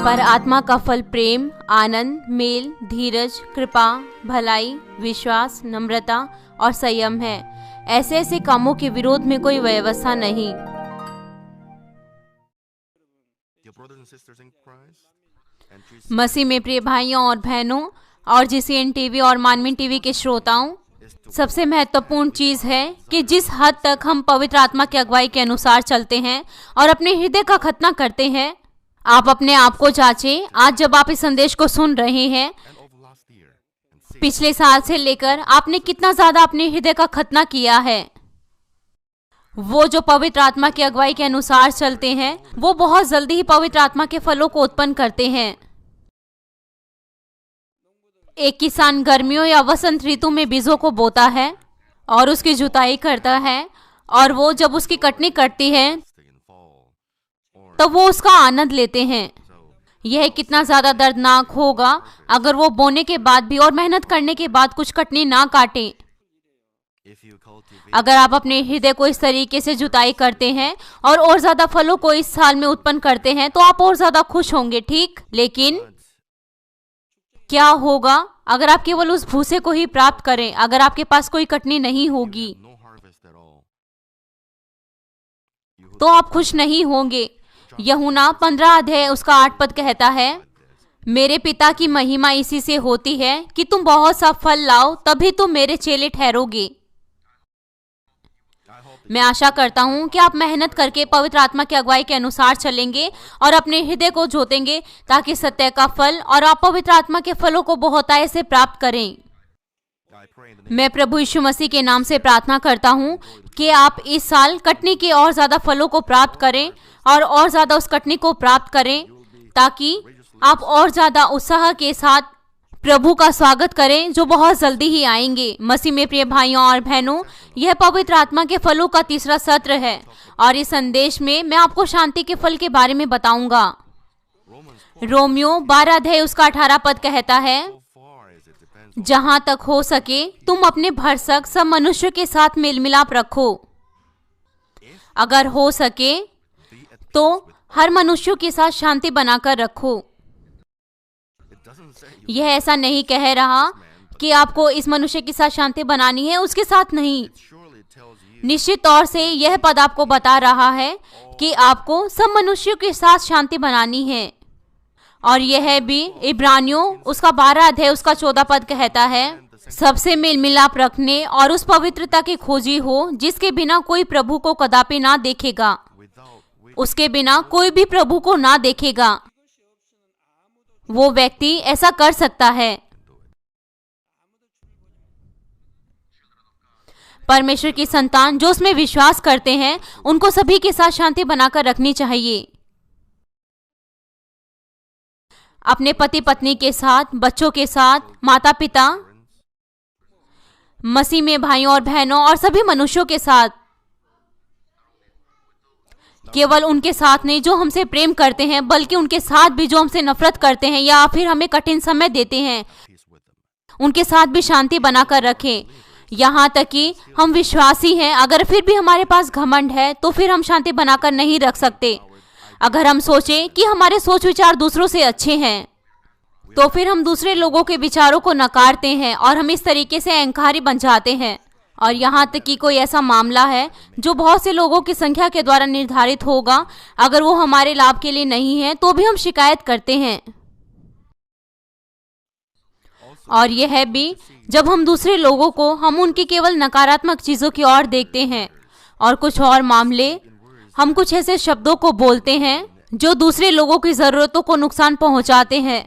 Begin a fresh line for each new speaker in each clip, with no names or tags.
पर आत्मा का फल प्रेम, आनंद, मेल, धीरज, कृपा, भलाई, विश्वास, नम्रता और संयम है। ऐसे ऐसे कामों के विरोध में कोई व्यवस्था नहीं। मसीह में प्रिय भाइयों और बहनों और GCN टीवी और मानवीन टीवी के श्रोताओं, सबसे महत्वपूर्ण चीज है कि जिस हद तक हम पवित्र आत्मा की अगुवाई के अनुसार चलते हैं और अपने हृदय का खतना करते हैं, आप अपने आप को जांचें। आज जब आप इस संदेश को सुन रहे हैं, पिछले साल से लेकर आपने कितना ज्यादा अपने हृदय का खतना किया है। वो जो पवित्र आत्मा की अगुवाई के अनुसार चलते हैं, वो बहुत जल्दी ही पवित्र आत्मा के फलों को उत्पन्न करते हैं। एक किसान गर्मियों या वसंत ऋतु में बीजों को बोता है और उसकी जुताई करता है, और वो जब उसकी कटनी करती है तब वो उसका आनंद लेते हैं। यह कितना ज्यादा दर्दनाक होगा अगर वो बोने के बाद भी और मेहनत करने के बाद कुछ कटनी ना काटें। अगर आप अपने हृदय को इस तरीके से जुताई करते हैं और ज्यादा फलों को इस साल में उत्पन्न करते हैं तो आप और ज्यादा खुश होंगे, ठीक। लेकिन क्या होगा अगर आप केवल उस भूसे को ही प्राप्त करें, अगर आपके पास कोई कटनी नहीं होगी तो आप खुश नहीं होंगे। यूहन्ना 15 अध्याय उसका 8 पद कहता है, मेरे पिता की महिमा इसी से होती है कि तुम बहुत सा फल लाओ, तभी तुम मेरे चेले ठहरोगे। मैं आशा करता हूं कि आप मेहनत करके पवित्र आत्मा की अगुवाई के अनुसार चलेंगे और अपने हृदय को जोतेंगे ताकि सत्य का फल और आप पवित्र आत्मा के फलों को बहुतायत से प्राप्त करें। मैं प्रभु यीशु मसीह के नाम से प्रार्थना करता हूं कि आप इस साल कटनी के और ज्यादा फलों को प्राप्त करें और ज्यादा उस कटनी को प्राप्त करें, ताकि आप और ज्यादा उत्साह के साथ प्रभु का स्वागत करें जो बहुत जल्दी ही आएंगे। मसीह में प्रिय भाइयों और बहनों, यह पवित्र आत्मा के फलों का तीसरा सत्र है और इस संदेश में मैं आपको शांति के फल के बारे में बताऊंगा। रोमियो 12 अध्याय उसका 18 पद कहता है, जहां तक हो सके तुम अपने भरसक सब मनुष्य के साथ मेल मिलाप रखो। अगर हो सके तो हर मनुष्य के साथ शांति बनाकर रखो। यह ऐसा नहीं कह रहा कि आपको इस मनुष्य के साथ शांति बनानी है, उसके साथ नहीं। निश्चित तौर से यह पद आपको बता रहा है कि आपको सब मनुष्यों के साथ शांति बनानी है। और यह भी इब्रानियों उसका 12 अध्याय उसका 14 पद कहता है, सबसे मेल मिलाप रखने और उस पवित्रता की खोजी हो जिसके बिना कोई प्रभु को कदापि ना देखेगा। उसके बिना कोई भी प्रभु को ना देखेगा। वो व्यक्ति ऐसा कर सकता है। परमेश्वर की संतान जो उसमें विश्वास करते हैं, उनको सभी के साथ शांति बनाकर रखनी चाहिए। अपने पति पत्नी के साथ, बच्चों के साथ, माता पिता, मसीह में भाइयों और बहनों और सभी मनुष्यों के साथ। केवल उनके साथ नहीं जो हमसे प्रेम करते हैं, बल्कि उनके साथ भी जो हमसे नफरत करते हैं या फिर हमें कठिन समय देते हैं, उनके साथ भी शांति बनाकर रखें। यहाँ तक कि हम विश्वासी हैं, अगर फिर भी हमारे पास घमंड है तो फिर हम शांति बनाकर नहीं रख सकते। अगर हम सोचें कि हमारे सोच विचार दूसरों से अच्छे हैं तो फिर हम दूसरे लोगों के विचारों को नकारते हैं और हम इस तरीके से अहंकारी बन जाते हैं। और यहाँ तक कि कोई ऐसा मामला है जो बहुत से लोगों की संख्या के द्वारा निर्धारित होगा, अगर वो हमारे लाभ के लिए नहीं है तो भी हम शिकायत करते हैं। और यह भी जब हम दूसरे लोगों को हम उनकी केवल नकारात्मक चीजों की ओर देखते हैं। और कुछ और मामले हम कुछ ऐसे शब्दों को बोलते हैं जो दूसरे लोगों की जरूरतों को नुकसान पहुंचाते हैं।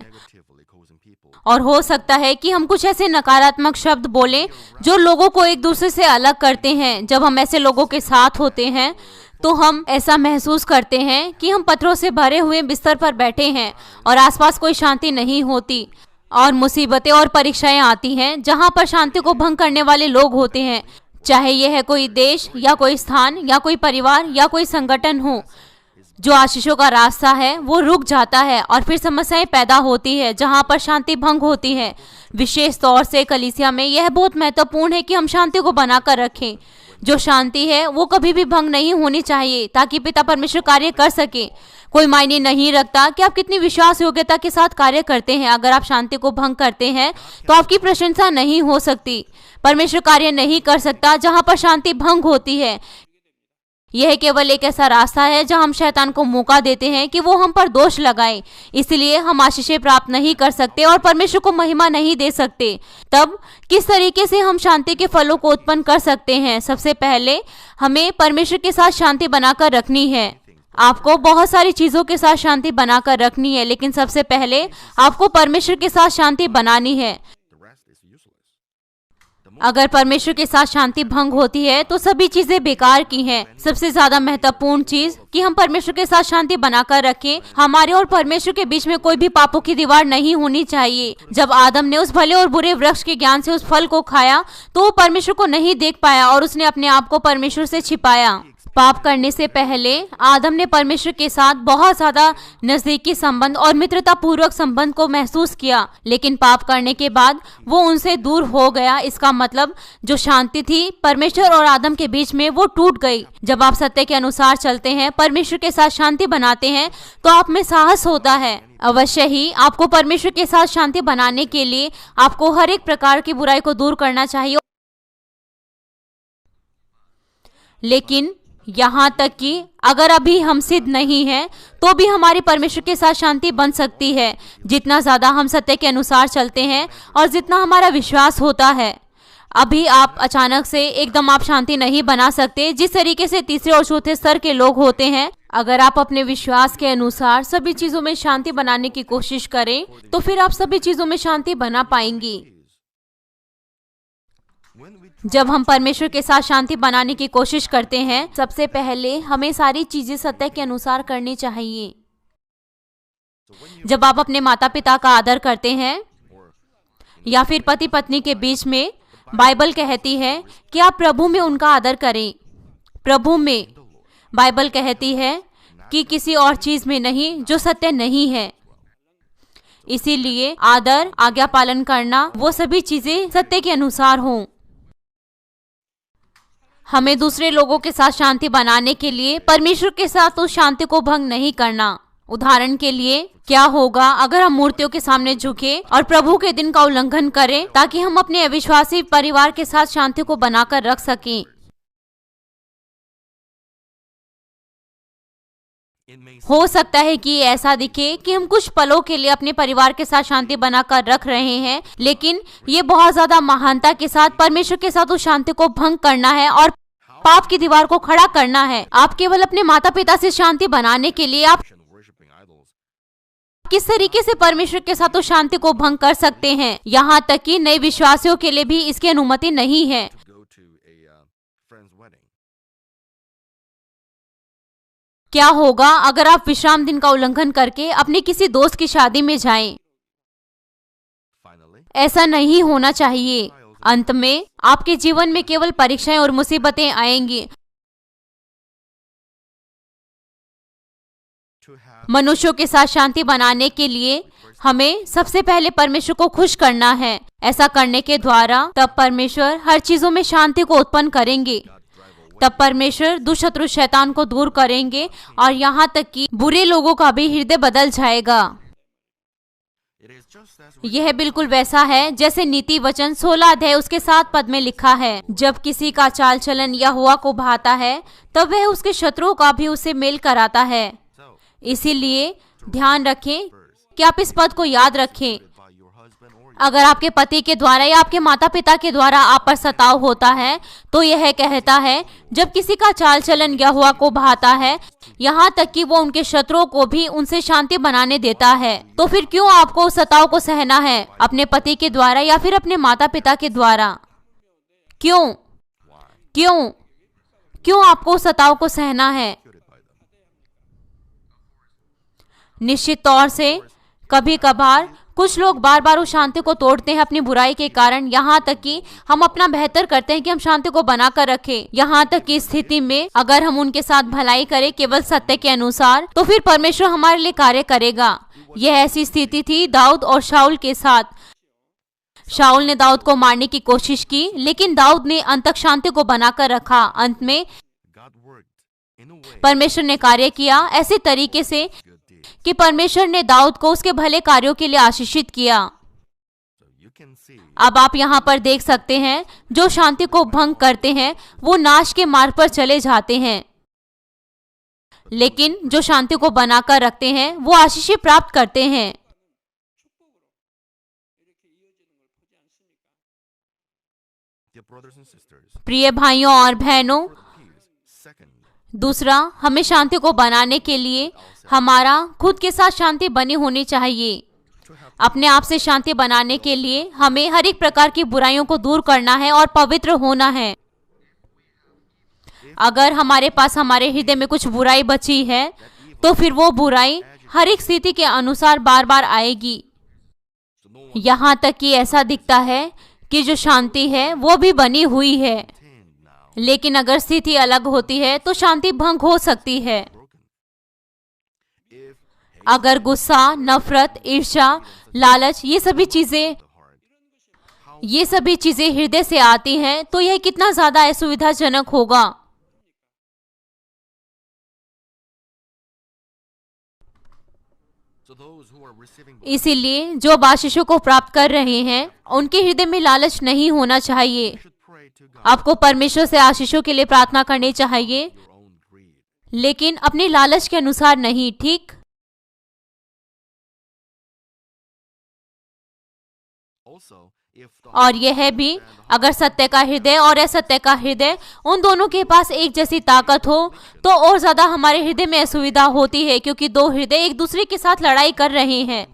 और हो सकता है कि हम कुछ ऐसे नकारात्मक शब्द बोलें जो लोगों को एक दूसरे से अलग करते हैं। जब हम ऐसे लोगों के साथ होते हैं तो हम ऐसा महसूस करते हैं कि हम पत्थरों से भरे हुए बिस्तर पर बैठे हैं और आसपास कोई शांति नहीं होती, और मुसीबतें और परीक्षाएं आती हैं जहां पर शांति को भंग करने वाले लोग होते हैं, चाहे यह है कोई देश या कोई स्थान या कोई परिवार या कोई संगठन हो। जो आशीषों का रास्ता है वो रुक जाता है और फिर समस्याएं पैदा होती है जहां पर शांति भंग होती है। विशेष तौर से कलीसिया में यह बहुत महत्वपूर्ण है कि हम शांति को बनाकर रखें। जो शांति है वो कभी भी भंग नहीं होनी चाहिए ताकि पिता परमेश्वर कार्य कर सके। कोई मायने नहीं रखता कि आप कितनी विश्वास योग्यता के साथ कार्य करते हैं, अगर आप शांति को भंग करते हैं तो आपकी प्रशंसा नहीं हो सकती। परमेश्वर कार्य नहीं कर सकता जहां पर शांति भंग होती है। यह केवल एक ऐसा रास्ता है जहां हम शैतान को मौका देते हैं कि वो हम पर दोष लगाए। इसलिए हम आशीषें प्राप्त नहीं कर सकते और परमेश्वर को महिमा नहीं दे सकते। तब किस तरीके से हम शांति के फलों को उत्पन्न कर सकते हैं? सबसे पहले हमें परमेश्वर के साथ शांति बनाकर रखनी है। आपको बहुत सारी चीजों के साथ शांति बनाकर रखनी है, लेकिन सबसे पहले आपको परमेश्वर के साथ शांति बनानी है। अगर परमेश्वर के साथ शांति भंग होती है तो सभी चीजें बेकार की हैं। सबसे ज्यादा महत्वपूर्ण चीज कि हम परमेश्वर के साथ शांति बनाकर रखें। हमारे और परमेश्वर के बीच में कोई भी पापों की दीवार नहीं होनी चाहिए। जब आदम ने उस भले और बुरे वृक्ष के ज्ञान से उस फल को खाया तो वो परमेश्वर को नहीं देख पाया और उसने अपने आप को परमेश्वर से छिपाया। पाप करने से पहले आदम ने परमेश्वर के साथ बहुत ज्यादा नजदीकी संबंध और मित्रता पूर्वक संबंध को महसूस किया, लेकिन पाप करने के बाद वो उनसे दूर हो गया। इसका मतलब जो शांति थी परमेश्वर और आदम के बीच में वो टूट गई। जब आप सत्य के अनुसार चलते हैं, परमेश्वर के साथ शांति बनाते हैं तो आप में साहस होता है। अवश्य ही आपको परमेश्वर के साथ शांति बनाने के लिए आपको हर एक प्रकार की बुराई को दूर करना चाहिए, लेकिन यहाँ तक कि अगर अभी हम सिद्ध नहीं हैं तो भी हमारी परमेश्वर के साथ शांति बन सकती है। जितना ज्यादा हम सत्य के अनुसार चलते हैं और जितना हमारा विश्वास होता है। अभी आप अचानक से एकदम आप शांति नहीं बना सकते जिस तरीके से तीसरे और चौथे स्तर के लोग होते हैं। अगर आप अपने विश्वास के अनुसार सभी चीजों में शांति बनाने की कोशिश करें तो फिर आप सभी चीजों में शांति बना पाएंगी। जब हम परमेश्वर के साथ शांति बनाने की कोशिश करते हैं, सबसे पहले हमें सारी चीजें सत्य के अनुसार करनी चाहिए। जब आप अपने माता पिता का आदर करते हैं या फिर पति पत्नी के बीच में, बाइबल कहती है कि आप प्रभु में उनका आदर करें। प्रभु में बाइबल कहती है कि किसी और चीज में नहीं जो सत्य नहीं है। इसीलिए आदर, आज्ञा पालन करना, वो सभी चीजें सत्य के अनुसार हों। हमें दूसरे लोगों के साथ शांति बनाने के लिए परमेश्वर के साथ उस शांति को भंग नहीं करना। उदाहरण के लिए, क्या होगा अगर हम मूर्तियों के सामने झुके और प्रभु के दिन का उल्लंघन करें ताकि हम अपने अविश्वासी परिवार के साथ शांति को बनाकर रख सकें? हो सकता है कि ऐसा दिखे कि हम कुछ पलों के लिए अपने परिवार के साथ शांति बनाकर रख रहे हैं, लेकिन ये बहुत ज्यादा महानता के साथ परमेश्वर के साथ उस शांति को भंग करना है और पाप की दीवार को खड़ा करना है। आप केवल अपने माता पिता से शांति बनाने के लिए आप किस तरीके से परमेश्वर के साथ उस शांति को भंग कर सकते हैं? यहाँ तक कि नए विश्वासियों के लिए भी इसकी अनुमति नहीं है। क्या होगा अगर आप विश्राम दिन का उल्लंघन करके अपने किसी दोस्त की शादी में जाएं? ऐसा नहीं होना चाहिए। अंत में आपके जीवन में केवल परीक्षाएं और मुसीबतें आएंगी। मनुष्यों के साथ शांति बनाने के लिए हमें सबसे पहले परमेश्वर को खुश करना है। ऐसा करने के द्वारा तब परमेश्वर हर चीजों में शांति को उत्पन्न करेंगे। तब परमेश्वर दुष्शत्रु शैतान को दूर करेंगे और यहाँ तक कि बुरे लोगों का भी हृदय बदल जाएगा। यह बिल्कुल वैसा है जैसे नीति वचन 16 अध्याय उसके 7 पद में लिखा है, जब किसी का चाल चलन यहोवा को भाता है तब वह उसके शत्रुओं का भी उससे मेल कराता है। इसीलिए ध्यान रखें कि आप इस पद को याद रखें। अगर आपके पति के द्वारा या आपके माता पिता के द्वारा आप पर सताव होता है तो यह कहता है, जब किसी का चाल चलन यहोवा को भाता है, यहाँ तक कि वो उनके शत्रुओं को भी उनसे शांति बनाने देता है। तो फिर क्यों आपको उस सताव को सहना है, अपने पति के द्वारा या फिर अपने माता पिता के द्वारा? क्यों क्यों क्यों आपको उस सताव को सहना है? निश्चित तौर से कभी कभार कुछ लोग बार बार उस शांति को तोड़ते हैं अपनी बुराई के कारण, यहाँ तक कि हम अपना बेहतर करते हैं कि हम शांति को बनाकर रखें। यहाँ तक कि स्थिति में अगर हम उनके साथ भलाई करें केवल सत्य के अनुसार, तो फिर परमेश्वर हमारे लिए कार्य करेगा। यह ऐसी स्थिति थी दाऊद और शाऊल के साथ। शाऊल ने दाऊद को मारने की कोशिश की, लेकिन दाऊद ने अंत तक शांति को बनाकर रखा। अंत में परमेश्वर ने कार्य किया ऐसे तरीके से कि परमेश्वर ने दाऊद को उसके भले कार्यों के लिए आशीषित किया। अब आप यहाँ पर देख सकते हैं, जो शांति को भंग करते हैं वो नाश के मार्ग पर चले जाते हैं, लेकिन जो शांति को बनाकर रखते हैं वो आशीष प्राप्त करते हैं। प्रिय भाइयों और बहनों, दूसरा, हमें शांति को बनाने के लिए हमारा खुद के साथ शांति बनी होनी चाहिए। अपने आप से शांति बनाने के लिए हमें हर एक प्रकार की बुराइयों को दूर करना है और पवित्र होना है। अगर हमारे पास हमारे हृदय में कुछ बुराई बची है, तो फिर वो बुराई हर एक स्थिति के अनुसार बार बार आएगी, यहाँ तक कि ऐसा दिखता है कि जो शांति है वो भी बनी हुई है, लेकिन अगर स्थिति अलग होती है तो शांति भंग हो सकती है। अगर गुस्सा, नफरत, ईर्ष्या, लालच, ये सभी चीजें हृदय से आती हैं, तो यह कितना ज्यादा असुविधाजनक होगा। इसीलिए जो आशीषों को प्राप्त कर रहे हैं उनके हृदय में लालच नहीं होना चाहिए। आपको परमेश्वर से आशीषों के लिए प्रार्थना करनी चाहिए, लेकिन अपने लालच के अनुसार नहीं, ठीक? और यह भी, अगर सत्य का हृदय और असत्य का हृदय उन दोनों के पास एक जैसी ताकत हो, तो और ज्यादा हमारे हृदय में असुविधा होती है, क्योंकि दो हृदय एक दूसरे के साथ लड़ाई कर रहे हैं।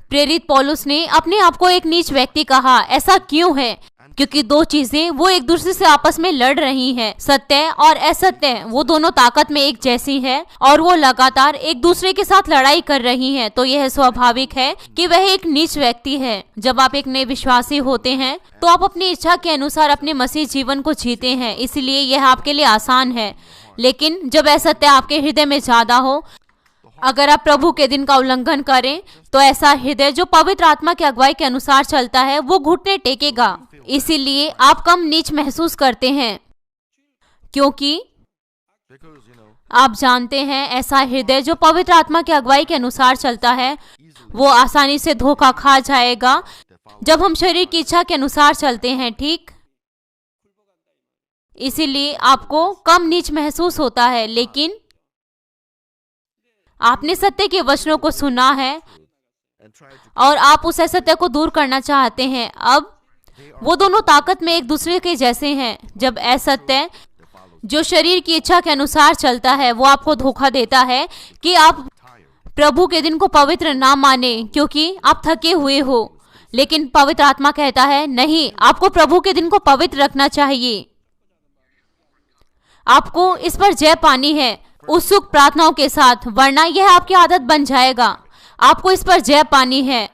प्रेरित पौलुस ने अपने आप को एक नीच व्यक्ति कहा। ऐसा क्यों है? क्योंकि दो चीजें वो एक दूसरे से आपस में लड़ रही हैं। सत्य और असत्य, वो दोनों ताकत में एक जैसी है और वो लगातार एक दूसरे के साथ लड़ाई कर रही हैं। तो यह स्वाभाविक है कि वह एक नीच व्यक्ति है। जब आप एक नए विश्वासी होते हैं तो आप अपनी इच्छा के अनुसार अपने मसीह जीवन को जीते हैं, इसलिए यह आपके लिए आसान है। लेकिन जब असत्य आपके हृदय में ज्यादा हो, अगर आप प्रभु के दिन का उल्लंघन करें, तो ऐसा हृदय जो पवित्र आत्मा की अगुवाई के अनुसार चलता है वो घुटने टेकेगा। इसीलिए आप कम नीच महसूस करते हैं, क्योंकि आप जानते हैं ऐसा हृदय जो पवित्र आत्मा की अगुवाई के अनुसार चलता है वो आसानी से धोखा खा जाएगा जब हम शरीर की इच्छा के अनुसार चलते हैं, ठीक? इसीलिए आपको कम नीच महसूस होता है। लेकिन आपने सत्य के वचनों को सुना है और आप उस असत्य को दूर करना चाहते हैं। अब वो दोनों ताकत में एक दूसरे के जैसे हैं। जब असत्य जो शरीर की इच्छा के अनुसार चलता है वो आपको धोखा देता है कि आप प्रभु के दिन को पवित्र ना माने क्योंकि आप थके हुए हो, लेकिन पवित्र आत्मा कहता है नहीं, आपको प्रभु के दिन को पवित्र रखना चाहिए। आपको इस पर जय पानी है उत्सुक प्रार्थनाओं के साथ, वरना यह आपकी आदत बन जाएगा। आपको इस पर जय पानी है।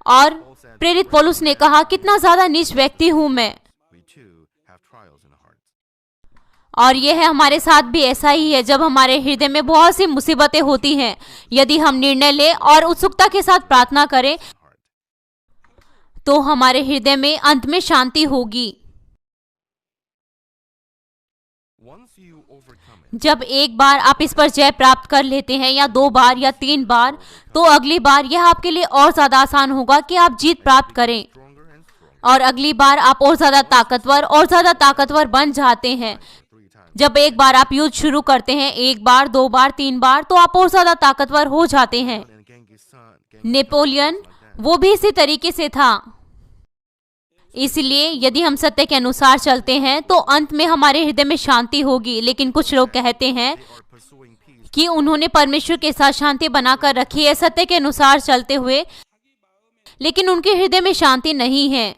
और प्रेरित पौलुस ने कहा, कितना ज्यादा नीच व्यक्ति हूं मैं। और यह हमारे साथ भी ऐसा ही है। जब हमारे हृदय में बहुत सी मुसीबतें होती हैं, यदि हम निर्णय लें और उत्सुकता के साथ प्रार्थना करें, तो हमारे हृदय में अंत में शांति होगी। जब एक बार आप इस पर जय प्राप्त कर लेते हैं, या 2 बार या 3 बार, तो अगली बार यह आपके लिए और ज्यादा आसान होगा कि आप जीत प्राप्त करें। और अगली बार आप और ज्यादा ताकतवर बन जाते हैं। जब एक बार आप युद्ध शुरू करते हैं, 1 बार, 2 बार, 3 बार, तो आप और ज्यादा ताकतवर हो जाते हैं। नेपोलियन वो भी इसी तरीके से था। इसलिए यदि हम सत्य के अनुसार चलते हैं तो अंत में हमारे हृदय में शांति होगी। लेकिन कुछ लोग कहते हैं कि उन्होंने परमेश्वर के साथ शांति बनाकर रखी है सत्य के अनुसार चलते हुए, लेकिन उनके हृदय में शांति नहीं है।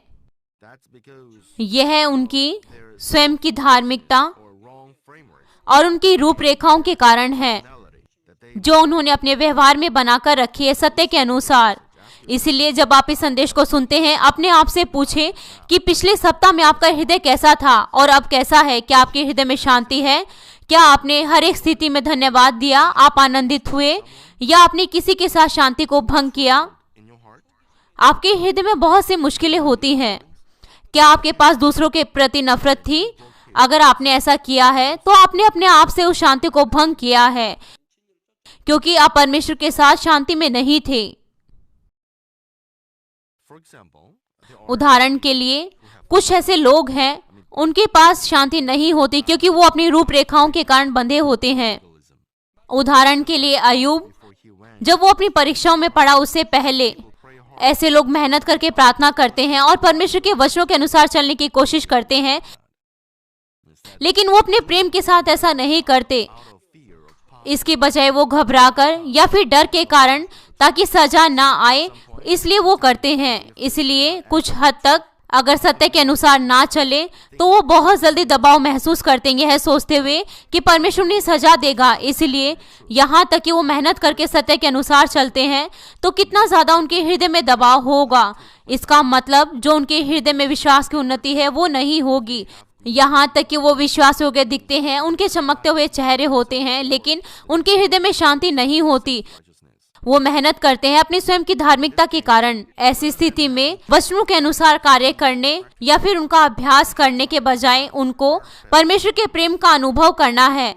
यह उनकी स्वयं की धार्मिकता और उनकी रूपरेखाओं के कारण है। जो उन्होंने अपने व्यवहार में बनाकर रखी है सत्य के अनुसार। इसलिए जब आप इस संदेश को सुनते हैं, अपने आप से पूछें कि पिछले सप्ताह में आपका हृदय कैसा था और अब कैसा है। क्या आपके हृदय में शांति है? क्या आपने हर एक स्थिति में धन्यवाद दिया? आप आनंदित हुए या आपने किसी के साथ शांति को भंग किया? आपके हृदय में बहुत सी मुश्किलें होती हैं। क्या आपके पास दूसरों के प्रति नफरत थी? अगर आपने ऐसा किया है तो आपने अपने आप से उस शांति को भंग किया है, क्योंकि आप परमेश्वर के साथ शांति में नहीं थे। उदाहरण के लिए, कुछ ऐसे लोग हैं उनके पास शांति नहीं होती क्योंकि वो अपनी रूपरेखाओं के कारण बंधे होते हैं। उदाहरण के लिए अय्यूब, जब वो अपनी परीक्षाओं में पढ़ा उससे पहले ऐसे लोग मेहनत करके प्रार्थना करते हैं और परमेश्वर के वचनों के अनुसार चलने की कोशिश करते हैं, लेकिन वो अपने प्रेम के साथ ऐसा नहीं करते। इसके बजाय वो घबराकर या फिर डर के कारण, ताकि सजा ना आए, इसलिए वो करते हैं। इसलिए कुछ हद तक अगर सत्य के अनुसार ना चले तो वो बहुत जल्दी दबाव महसूस करते हैं, यह सोचते हुए कि परमेश्वर उन्हें सजा देगा। इसलिए यहाँ तक कि वो मेहनत करके सत्य के अनुसार चलते हैं तो कितना ज्यादा उनके हृदय में दबाव होगा। इसका मतलब जो उनके हृदय में विश्वास की उन्नति है वो नहीं होगी। यहाँ तक कि वो विश्वास योग्य दिखते हैं, उनके चमकते हुए चेहरे होते हैं, लेकिन उनके हृदय में शांति नहीं होती। वो मेहनत करते हैं अपनी स्वयं की धार्मिकता के कारण। ऐसी स्थिति में वचनों के अनुसार कार्य करने या फिर उनका अभ्यास करने के बजाय उनको परमेश्वर के प्रेम का अनुभव करना है।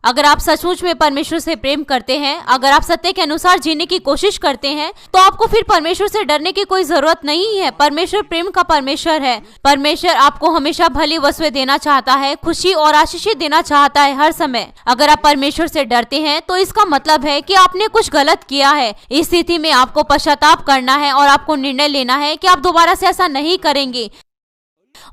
अगर आप सचमुच में परमेश्वर से प्रेम करते हैं, अगर आप सत्य के अनुसार जीने की कोशिश करते हैं, तो आपको फिर परमेश्वर से डरने की कोई जरूरत नहीं है। परमेश्वर प्रेम का परमेश्वर है। परमेश्वर आपको हमेशा भली वस्तुएं देना चाहता है, खुशी और आशीष देना चाहता है हर समय। अगर आप परमेश्वर से डरते हैं तो इसका मतलब है कि आपने कुछ गलत किया है। इस स्थिति में आपको पश्चाताप करना है और आपको निर्णय लेना है कि आप दोबारा से ऐसा नहीं करेंगे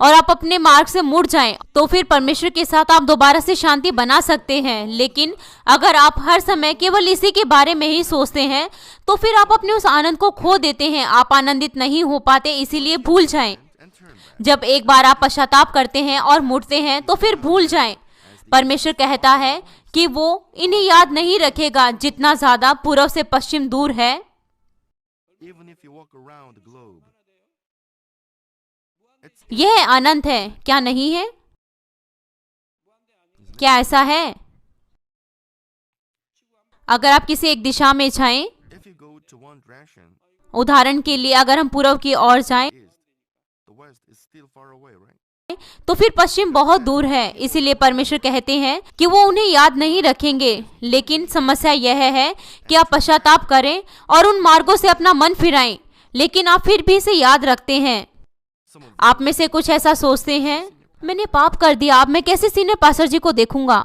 और आप अपने मार्ग से मुड़ जाएं। तो फिर परमेश्वर के साथ आप दोबारा से शांति बना सकते हैं। लेकिन अगर आप हर समय केवल इसी के बारे में ही सोचते हैं तो फिर आप अपने उस आनंद को खो देते हैं। आप आनंदित नहीं हो पाते, इसीलिए भूल जाएं। जब एक बार आप पश्चाताप करते हैं और मुड़ते हैं तो फिर भूल जाएं। परमेश्वर कहता है कि वो इन्हें याद नहीं रखेगा जितना ज्यादा पूर्व से पश्चिम दूर है। यह आनंद है, क्या नहीं है? क्या ऐसा है? अगर आप किसी एक दिशा में जाएं, उदाहरण के लिए अगर हम पूर्व की ओर जाएं, तो फिर पश्चिम बहुत दूर है। इसीलिए परमेश्वर कहते हैं कि वो उन्हें याद नहीं रखेंगे। लेकिन समस्या यह है कि आप पश्चाताप करें और उन मार्गों से अपना मन फिराएं, लेकिन आप फिर भी इसे याद रखते हैं। आप में से कुछ ऐसा सोचते हैं, मैंने पाप कर दिया, अब मैं कैसे सीनियर पास्टर जी को देखूंगा।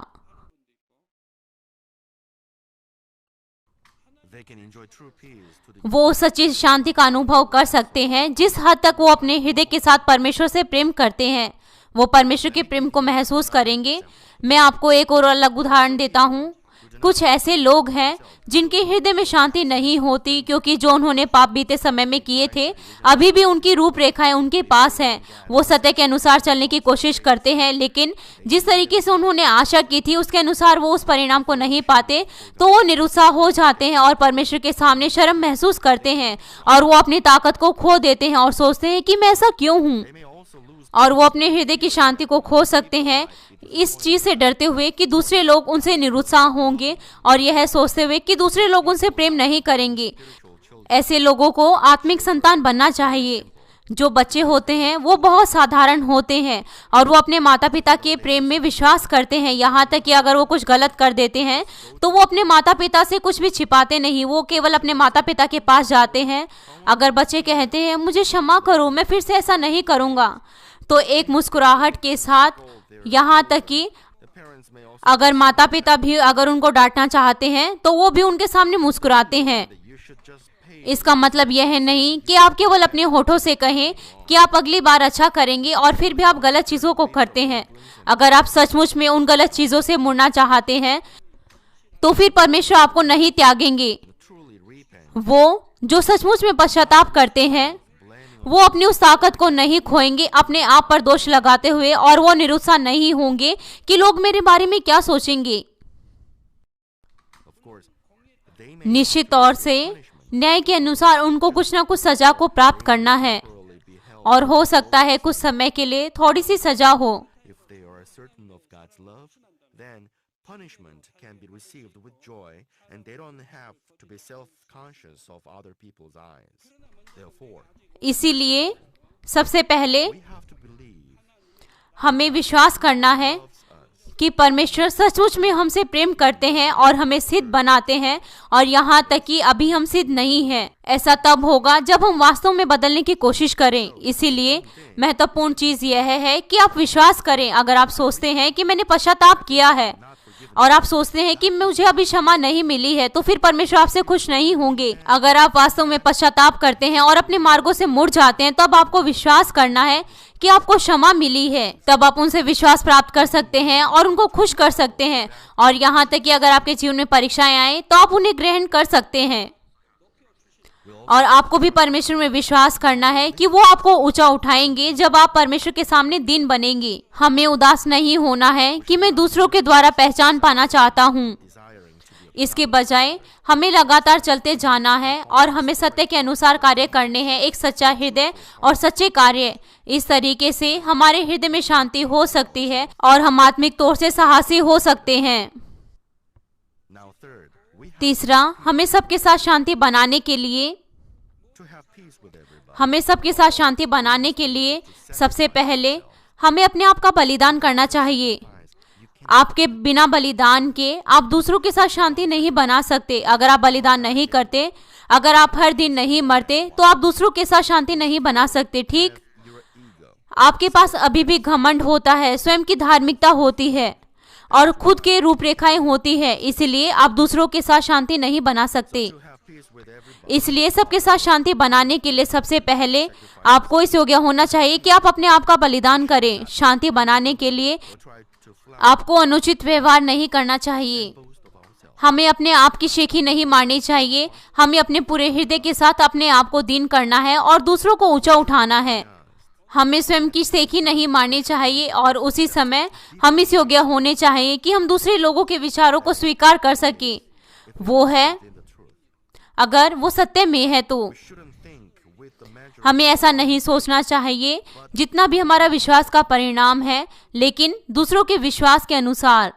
वो सच्ची शांति का अनुभव कर सकते हैं जिस हद तक वो अपने हृदय के साथ परमेश्वर से प्रेम करते हैं। वो परमेश्वर के प्रेम को महसूस करेंगे। मैं आपको एक और अलग उदाहरण देता हूँ। कुछ ऐसे लोग हैं जिनके हृदय में शांति नहीं होती, क्योंकि जो उन्होंने पाप बीते समय में किए थे अभी भी उनकी रूपरेखाएं उनके पास हैं। वो सत्य के अनुसार चलने की कोशिश करते हैं, लेकिन जिस तरीके से उन्होंने आशा की थी उसके अनुसार वो उस परिणाम को नहीं पाते, तो वो निरुत्साह हो जाते हैं और परमेश्वर के सामने शर्म महसूस करते हैं और वो अपनी ताकत को खो देते हैं और सोचते हैं कि मैं ऐसा क्यों हूँ। और वो अपने हृदय की शांति को खो सकते हैं इस चीज से डरते हुए कि दूसरे लोग उनसे निरुत्साह होंगे और यह सोचते हुए कि दूसरे लोग उनसे प्रेम नहीं करेंगे। ऐसे लोगों को आत्मिक संतान बनना चाहिए। जो बच्चे होते हैं वो बहुत साधारण होते हैं और वो अपने माता पिता के प्रेम में विश्वास करते हैं। यहाँ तक कि अगर वो कुछ गलत कर देते हैं तो वो अपने माता पिता से कुछ भी छिपाते नहीं, वो केवल अपने माता पिता के पास जाते हैं। अगर बच्चे कहते हैं मुझे क्षमा करो, मैं फिर से ऐसा नहीं करूँगा, तो एक मुस्कुराहट के साथ, यहाँ तक कि अगर माता पिता भी अगर उनको डांटना चाहते हैं तो वो भी उनके सामने मुस्कुराते हैं। इसका मतलब यह नहीं कि आप केवल अपने होठों से कहें कि आप अगली बार अच्छा करेंगे और फिर भी आप गलत चीजों को करते हैं। अगर आप सचमुच में उन गलत चीजों से मुड़ना चाहते हैं तो फिर परमेश्वर आपको नहीं त्यागेंगे। वो जो सचमुच में पश्चाताप करते हैं वो अपनी उस ताकत को नहीं खोएंगे अपने आप पर दोष लगाते हुए, और वो निरुत्साह नहीं होंगे कि लोग मेरे बारे में क्या सोचेंगे। निश्चित तौर से न्याय के अनुसार उनको कुछ ना कुछ सजा को प्राप्त करना है, और हो सकता है कुछ समय के लिए थोड़ी सी सजा हो। इसीलिए सबसे पहले हमें विश्वास करना है कि परमेश्वर सचमुच में हमसे प्रेम करते हैं और हमें सिद्ध बनाते हैं, और यहाँ तक कि अभी हम सिद्ध नहीं हैं। ऐसा तब होगा जब हम वास्तव में बदलने की कोशिश करें। इसीलिए महत्वपूर्ण चीज यह है कि आप विश्वास करें। अगर आप सोचते हैं कि मैंने पश्चाताप किया है और आप सोचते हैं कि मुझे अभी क्षमा नहीं मिली है, तो फिर परमेश्वर आपसे खुश नहीं होंगे। अगर आप वास्तव में पश्चाताप करते हैं और अपने मार्गों से मुड़ जाते हैं, तब आपको विश्वास करना है कि आपको क्षमा मिली है। तब आप उनसे विश्वास प्राप्त कर सकते हैं और उनको खुश कर सकते हैं। और यहाँ तक कि अगर आपके जीवन में परीक्षाएं आए तो आप उन्हें ग्रहण कर सकते हैं। और आपको भी परमेश्वर में विश्वास करना है कि वो आपको ऊंचा उठाएंगे जब आप परमेश्वर के सामने दीन बनेंगे। हमें उदास नहीं होना है कि मैं दूसरों के द्वारा पहचान पाना चाहता हूँ। इसके बजाय हमें लगातार चलते जाना है और हमें सत्य के अनुसार कार्य करने हैं, एक सच्चा हृदय और सच्चे कार्य। इस तरीके से हमारे हृदय में शांति हो सकती है और हम आत्मिक तौर से साहसी हो सकते हैं। तीसरा, हमें सबके साथ शांति बनाने के लिए सबसे पहले हमें अपने आप का बलिदान करना चाहिए। आपके बिना बलिदान के आप दूसरों के साथ शांति नहीं बना सकते। अगर आप बलिदान नहीं करते, अगर आप हर दिन नहीं मरते, तो आप दूसरों के साथ शांति नहीं बना सकते। ठीक, आपके पास अभी भी घमंड होता है, स्वयं की धार्मिकता होती है और खुद के रूपरेखाएं होती है, इसलिए आप दूसरों के साथ शांति नहीं बना सकते। इसलिए सबके साथ शांति बनाने के लिए सबसे पहले आपको इस योग्य होना चाहिए कि आप अपने आप का बलिदान करें। शांति बनाने के लिए आपको अनुचित व्यवहार नहीं करना चाहिए। हमें अपने आप की शेखी नहीं मारनी चाहिए। हमें अपने पूरे हृदय के साथ अपने आप को दीन करना है और दूसरों को ऊंचा उठाना है। हमें स्वयं की शेखी नहीं मारनी चाहिए और उसी समय हम इस योग्य होने चाहिए कि हम दूसरे लोगों के विचारों को स्वीकार कर सकें। वो है, अगर वो सत्य में है तो हमें ऐसा नहीं सोचना चाहिए जितना भी हमारा विश्वास का परिणाम है, लेकिन दूसरों के विश्वास के अनुसार।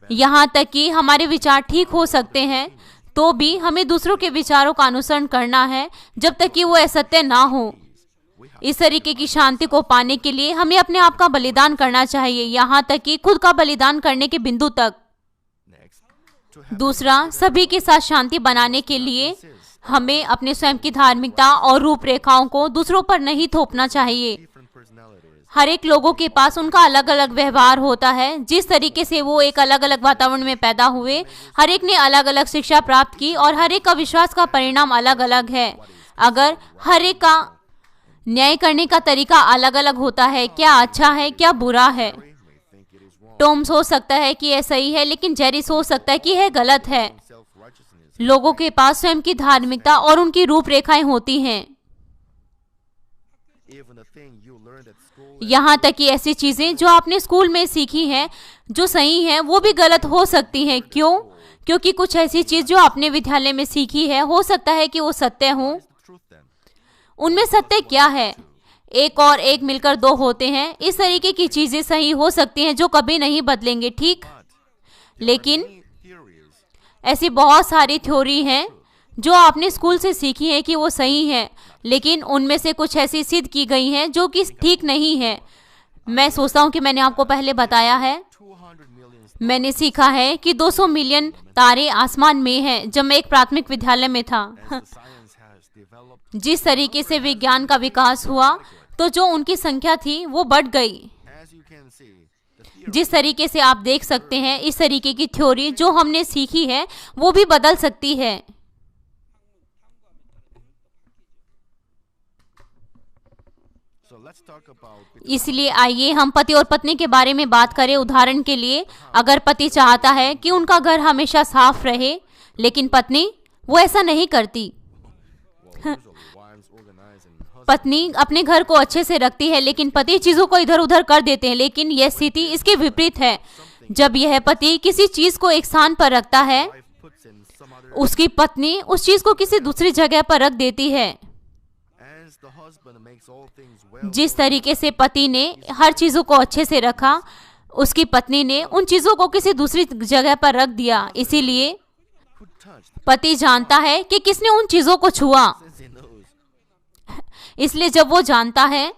यहाँ तक कि हमारे विचार ठीक हो सकते हैं तो भी हमें दूसरों के विचारों का अनुसरण करना है जब तक कि वो असत्य ना हो। इस तरीके की शांति को पाने के लिए हमें अपने आप का बलिदान करना चाहिए, यहाँ तक कि खुद का बलिदान करने के बिंदु तक। दूसरा, सभी के साथ शांति बनाने के लिए हमें अपने स्वयं की धार्मिकता और रूपरेखाओं को दूसरों पर नहीं थोपना चाहिए। हर एक लोगों के पास उनका अलग अलग व्यवहार होता है। जिस तरीके से वो एक अलग अलग वातावरण में पैदा हुए, हर एक ने अलग अलग शिक्षा प्राप्त की और हर एक का विश्वास का परिणाम अलग अलग है। अगर हर एक का न्याय करने का तरीका अलग अलग होता है, क्या अच्छा है क्या बुरा है। टॉम सोच सकता है कि यह सही है, लेकिन जेरी सोच सकता है कि यह गलत है। लोगों के पास स्वयं की धार्मिकता और उनकी रूपरेखाएं होती हैं। यहाँ तक कि ऐसी चीजें जो आपने स्कूल में सीखी हैं, जो सही हैं, वो भी गलत हो सकती हैं। क्यों? क्योंकि कुछ ऐसी चीज जो आपने विद्यालय में सीखी है, हो सकता है कि वो सत्य हो। उनमें सत्य क्या है? एक और एक मिलकर दो होते हैं। इस तरीके की चीजें सही हो सकती हैं जो कभी नहीं बदलेंगे, ठीक। लेकिन ऐसी बहुत सारी थ्योरी हैं जो आपने स्कूल से सीखी है कि वो सही है, लेकिन उनमें से कुछ ऐसी सिद्ध की गई हैं जो कि ठीक नहीं है। मैं सोचता हूँ कि मैंने आपको पहले बताया है। मैंने सीखा है कि 200 मिलियन तारे आसमान में हैं जब मैं एक प्राथमिक विद्यालय में था। जिस तरीके से विज्ञान का विकास हुआ, तो जो उनकी संख्या थी वो बढ़ गई। जिस तरीके से आप देख सकते हैं, इस तरीके की थ्योरी जो हमने सीखी है वो भी बदल सकती है। इसलिए आइए हम पति और पत्नी के बारे में बात करें। उदाहरण के लिए, अगर पति चाहता है कि उनका घर हमेशा साफ रहे, लेकिन पत्नी वो ऐसा नहीं करती। पत्नी अपने घर को अच्छे से रखती है, लेकिन पति चीजों को इधर उधर कर देते हैं। लेकिन यह स्थिति इसके विपरीत है। जब यह पति किसी चीज को एक स्थान पर रखता है, उसकी पत्नी उस चीज को किसी दूसरी जगह पर रख देती है। जिस तरीके से पति ने हर चीजों को अच्छे से रखा, उसकी पत्नी ने उन चीजों को किसी दूसरी जगह पर रख दिया। इसीलिए पति जानता है कि किसने उन चीजों को छुआ। इसलिए जब वो जानता है,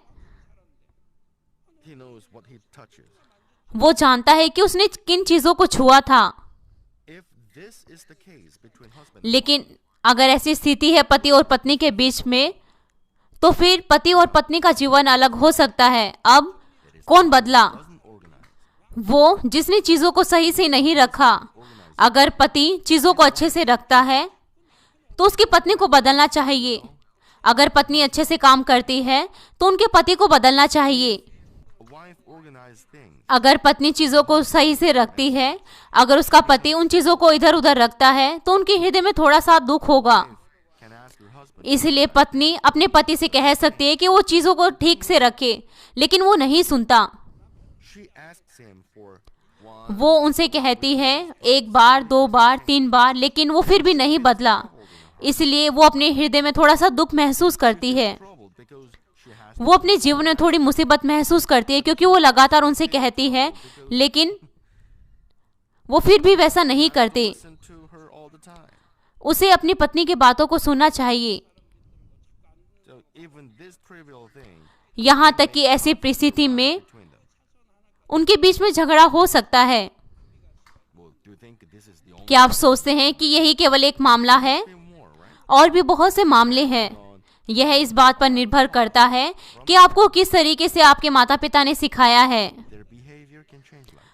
वो जानता है कि उसने किन चीजों को छुआ था। लेकिन अगर ऐसी स्थिति है पति और पत्नी के बीच में, तो फिर पति और पत्नी का जीवन अलग हो सकता है। अब कौन बदला? वो जिसने चीजों को सही से नहीं रखा। अगर पति चीजों को अच्छे से रखता है तो उसकी पत्नी को बदलना चाहिए। अगर पत्नी अच्छे से काम करती है तो उनके पति को बदलना चाहिए। अगर पत्नी चीजों को सही से रखती है, अगर उसका पति उन चीजों को इधर उधर रखता है, तो उनके हृदय में थोड़ा सा दुख होगा। इसलिए पत्नी अपने पति से कह सकती है कि वो चीजों को ठीक से रखे, लेकिन वो नहीं सुनता। वो उनसे कहती है 1 बार, 2 बार, 3 बार, लेकिन वो फिर भी नहीं बदला। इसलिए वो अपने हृदय में थोड़ा सा दुख महसूस करती है। वो अपने जीवन में थोड़ी मुसीबत महसूस करती है, क्योंकि वो लगातार उनसे कहती है, लेकिन वो फिर भी वैसा नहीं करते। उसे अपनी पत्नी की बातों को सुनना चाहिए। यहाँ तक कि ऐसी परिस्थिति में उनके बीच में झगड़ा हो सकता है। क्या आप सोचते हैं कि यही केवल एक मामला है? और भी बहुत से मामले हैं। यह इस बात पर निर्भर करता है कि आपको किस तरीके से आपके माता पिता ने सिखाया है।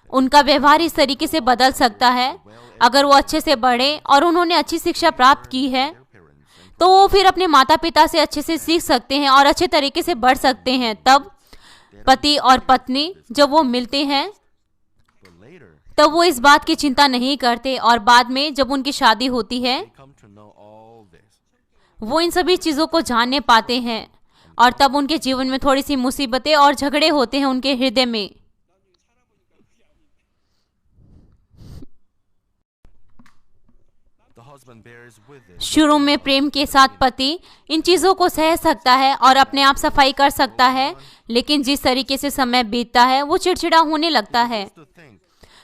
उनका व्यवहार इस तरीके से बदल सकता है। अगर वो अच्छे से बढ़े और उन्होंने अच्छी शिक्षा प्राप्त की है, तो वो फिर अपने माता पिता से अच्छे से सीख सकते हैं और अच्छे तरीके से बढ़ सकते हैं। तब पति और पत्नी जब वो मिलते हैं, तब वो इस बात की चिंता नहीं करते, और बाद में जब उनकी शादी होती है, वो इन सभी चीजों को जानने पाते हैं, और तब उनके जीवन में थोड़ी सी मुसीबतें और झगड़े होते हैं उनके हृदय में। शुरू में प्रेम के साथ पति इन चीजों को सह सकता है और अपने आप सफाई कर सकता है, लेकिन जिस तरीके से समय बीतता है वो चिड़चिड़ा होने लगता है।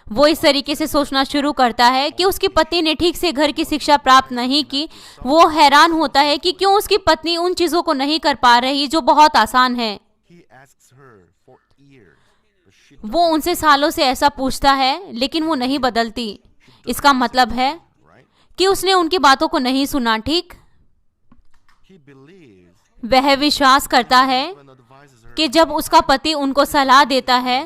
वो इस तरीके से सोचना शुरू करता है कि उसकी पत्नी ने ठीक से घर की शिक्षा प्राप्त नहीं की। वो हैरान होता है कि क्यों उसकी पत्नी उन चीजों को नहीं कर पा रही जो बहुत आसान है। वो उनसे सालों से ऐसा पूछता है, लेकिन वो नहीं बदलती। इसका मतलब है कि उसने उनकी बातों को नहीं सुना। ठीक, वह विश्वास करता है कि जब उसका पति उनको सलाह देता है,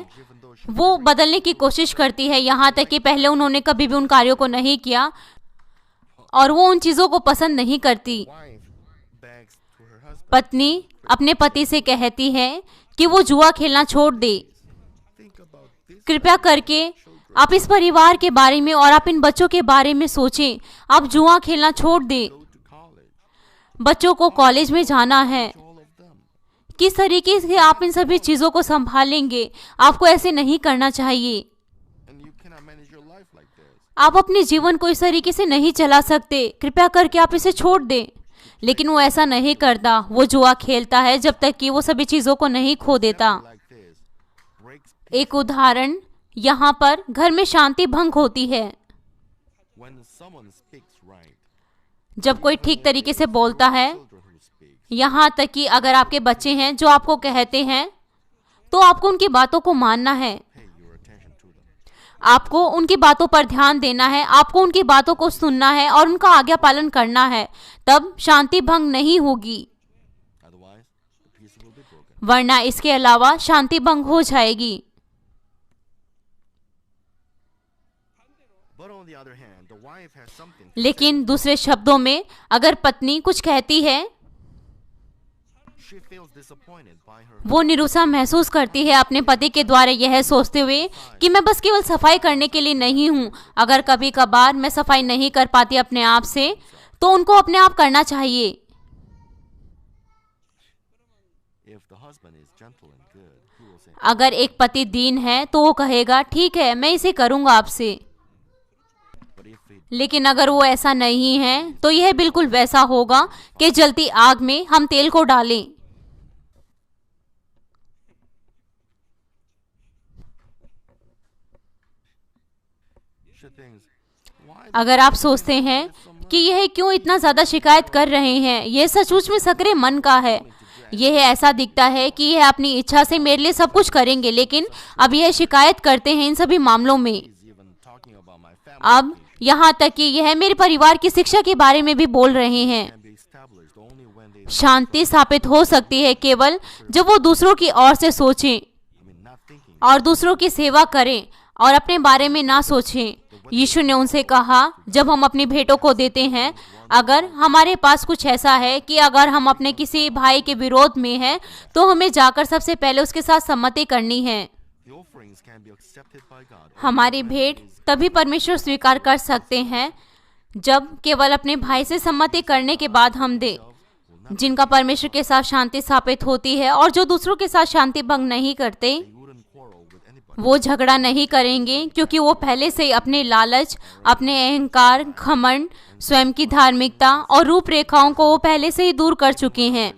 वो बदलने की कोशिश करती है। यहाँ तक कि पहले उन्होंने कभी भी उन कार्यों को नहीं किया और वो उन चीजों को पसंद नहीं करती। पत्नी अपने पति से कहती है कि वो जुआ खेलना छोड़ दे। कृपया करके आप इस परिवार के बारे में और आप इन बच्चों के बारे में सोचें। आप जुआ खेलना छोड़ दें। बच्चों को कॉलेज में जाना है। किस तरीके से आप इन सभी चीजों को संभालेंगे? आपको ऐसे नहीं करना चाहिए। आप अपने जीवन को इस तरीके से नहीं चला सकते। कृपया करके आप इसे छोड़ दें। लेकिन वो ऐसा नहीं करता। वो जुआ खेलता है जब तक कि वो सभी चीजों को नहीं खो देता। एक उदाहरण, यहाँ पर घर में शांति भंग होती है। जब कोई ठीक तरीके से बोलता है, यहाँ तक कि अगर आपके बच्चे हैं जो आपको कहते हैं, तो आपको उनकी बातों को मानना है। आपको उनकी बातों पर ध्यान देना है। आपको उनकी बातों को सुनना है और उनका आज्ञा पालन करना है। तब शांति भंग नहीं होगी, वरना इसके अलावा शांति भंग हो जाएगी। लेकिन दूसरे शब्दों में, अगर पत्नी कुछ कहती है, वो निरुत्साह महसूस करती है अपने पति के द्वारा, यह सोचते हुए कि मैं बस केवल सफाई करने के लिए नहीं हूँ। अगर कभी कभार मैं सफाई नहीं कर पाती अपने आप से, तो उनको अपने आप करना चाहिए। अगर एक पति दीन है तो वो कहेगा, ठीक है, मैं इसे करूंगा आपसे। लेकिन अगर वो ऐसा नहीं है तो यह बिल्कुल वैसा होगा कि जलती आग में हम तेल को डालें। अगर आप सोचते हैं कि यह क्यों इतना ज्यादा शिकायत कर रहे हैं, यह सचमुच में सकरे मन का है। यह ऐसा दिखता है कि यह अपनी इच्छा से मेरे लिए सब कुछ करेंगे, लेकिन अब यह शिकायत करते हैं इन सभी मामलों में। अब यहाँ तक कि यह मेरे परिवार की शिक्षा के बारे में भी बोल रहे हैं। शांति स्थापित हो सकती है केवल जब वो दूसरों की ओर से सोचें और दूसरों की सेवा करें और अपने बारे में ना सोचें। यीशु ने उनसे कहा, जब हम अपनी भेंटों को देते हैं, अगर हमारे पास कुछ ऐसा है कि अगर हम अपने किसी भाई के विरोध में हैं, तो हमें जाकर सबसे पहले उसके साथ सम्मति करनी है। हमारी भेंट तभी परमेश्वर स्वीकार कर सकते हैं जब केवल अपने भाई से सम्मति करने के बाद हम दें। जिनका परमेश्वर के साथ शांति स्थापित होती है और जो दूसरों के साथ शांति भंग नहीं करते, वो झगड़ा नहीं करेंगे, क्योंकि वो पहले से ही अपने लालच, अपने अहंकार, घमंड, स्वयं की धार्मिकता और रूपरेखाओं को वो पहले से ही दूर कर चुके हैं।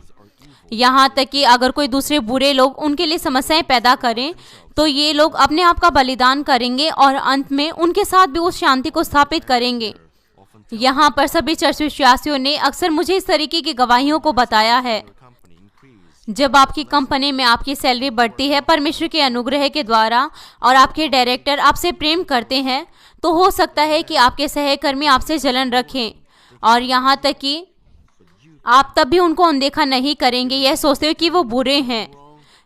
यहाँ तक कि अगर कोई दूसरे बुरे लोग उनके लिए समस्याएं पैदा करें, तो ये लोग अपने आप का बलिदान करेंगे और अंत में उनके साथ भी उस शांति को स्थापित करेंगे। यहाँ पर सभी चर्च विश्वासियों ने अक्सर मुझे इस तरीके की गवाहियों को बताया है। जब आपकी कंपनी में आपकी सैलरी बढ़ती है परमेश्वर के अनुग्रह के द्वारा और आपके डायरेक्टर आपसे प्रेम करते हैं, तो हो सकता है कि आपके सहकर्मी आपसे जलन रखें, और यहाँ तक कि आप तब भी उनको अनदेखा नहीं करेंगे, यह सोचते हुए कि वो बुरे हैं।